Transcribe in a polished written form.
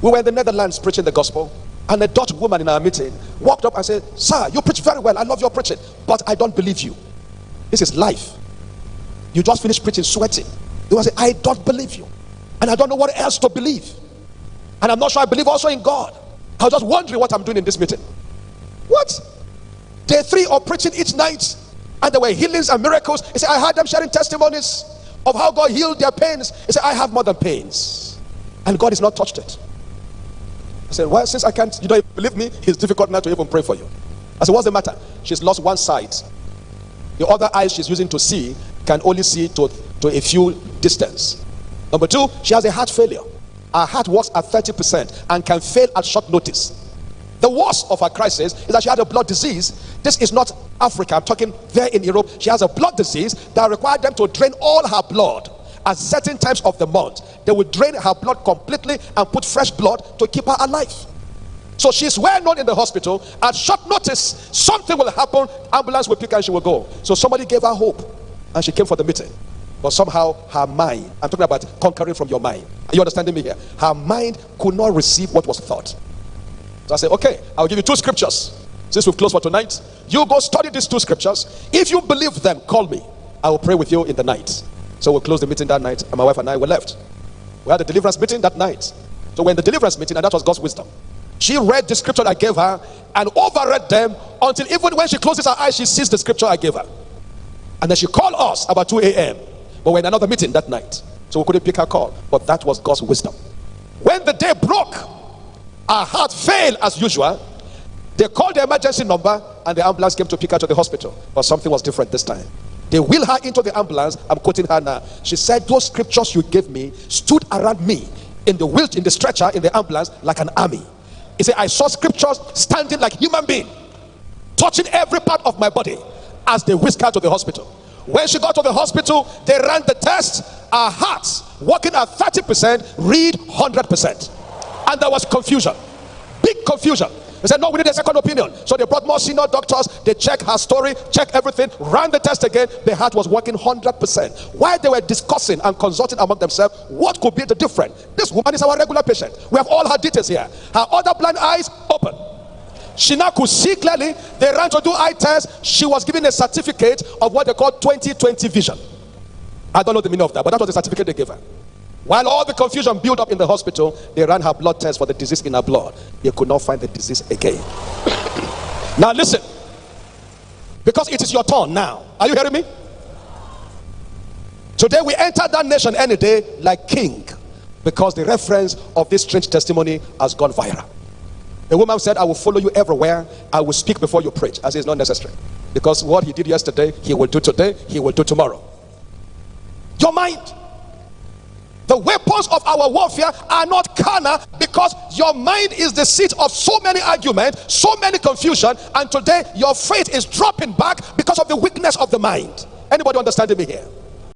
We were in the Netherlands preaching the gospel, and a Dutch woman in our meeting walked up and said, "Sir, you preach very well. I love your preaching, but I don't believe you. This is life. You just finished preaching, sweating." They will say, "I don't believe you, and I don't know what else to believe, and I'm not sure I believe also in God. I was just wondering what I'm doing in this meeting." What? Day 3 of preaching each night, and there were healings and miracles. He said, "I heard them sharing testimonies of how God healed their pains." He said, "I have more than pains, and God is not touched it." I said, "Well, since you don't believe me, it's difficult now to even pray for you." I said, "What's the matter?" She's lost one sight. The other eye she's using to see can only see to a few distance. Number 2, she has a heart failure. Her heart works at 30% and can fail at short notice. The worst of her crisis is that she had a blood disease. This is not Africa, I'm talking there in Europe. She has a blood disease that required them to drain all her blood at certain times of the month. They would drain her blood completely and put fresh blood to keep her alive. So she's well known in the hospital. At short notice, something will happen, ambulance will pick her and she will go. So somebody gave her hope and she came for the meeting. But somehow her mind, I'm talking about conquering from your mind. Are you understanding me here? Her mind could not receive what was thought. So I said, "Okay, I'll give you 2 scriptures. Since we've closed for tonight, you go study these 2 scriptures. If you believe them, call me. I will pray with you in the night." So we'll close the meeting that night, and my wife and I were left. We had a deliverance meeting that night. So we're in the deliverance meeting, and that was God's wisdom. She read the scripture I gave her and overread them until even when she closes her eyes, she sees the scripture I gave her. And then she called us about 2 a.m. But we're in another meeting that night, so we couldn't pick her call. But that was God's wisdom. When the day broke, our heart failed as usual. They called the emergency number and the ambulance came to pick her to the hospital. But something was different this time. They wheeled her into the ambulance. I'm quoting her now. She said, "Those scriptures you gave me stood around me in the stretcher in the ambulance like an army." He said, "I saw scriptures standing like human being, touching every part of my body as they whisked her to the hospital." When she got to the hospital, they ran the test. Our hearts, working at 30%, read 100%. And there was confusion, big confusion. They said, "No, we need a second opinion." So they brought more senior doctors. They checked her story, checked everything, ran the test again. The heart was working 100%. While they were discussing and consulting among themselves, what could be the difference? This woman is our regular patient. We have all her details here. Her other blind eyes open. She now could see clearly. They ran to do eye tests. She was given a certificate of what they call 20/20 vision. I don't know the meaning of that, but that was the certificate they gave her. While all the confusion built up in the hospital, they ran her blood test for the disease in her blood. They could not find the disease again. Now listen, because it is your turn now. Are you hearing me? Today we enter that nation any day like king, because the reference of this strange testimony has gone viral. A woman said, "I will follow you everywhere. I will speak before you preach." I said, "It's not necessary, because what he did yesterday, he will do today, he will do tomorrow." Your mind. The weapons of our warfare are not carnal, because your mind is the seat of so many arguments, so many confusion, and today your faith is dropping back because of the weakness of the mind. Anybody understanding me here?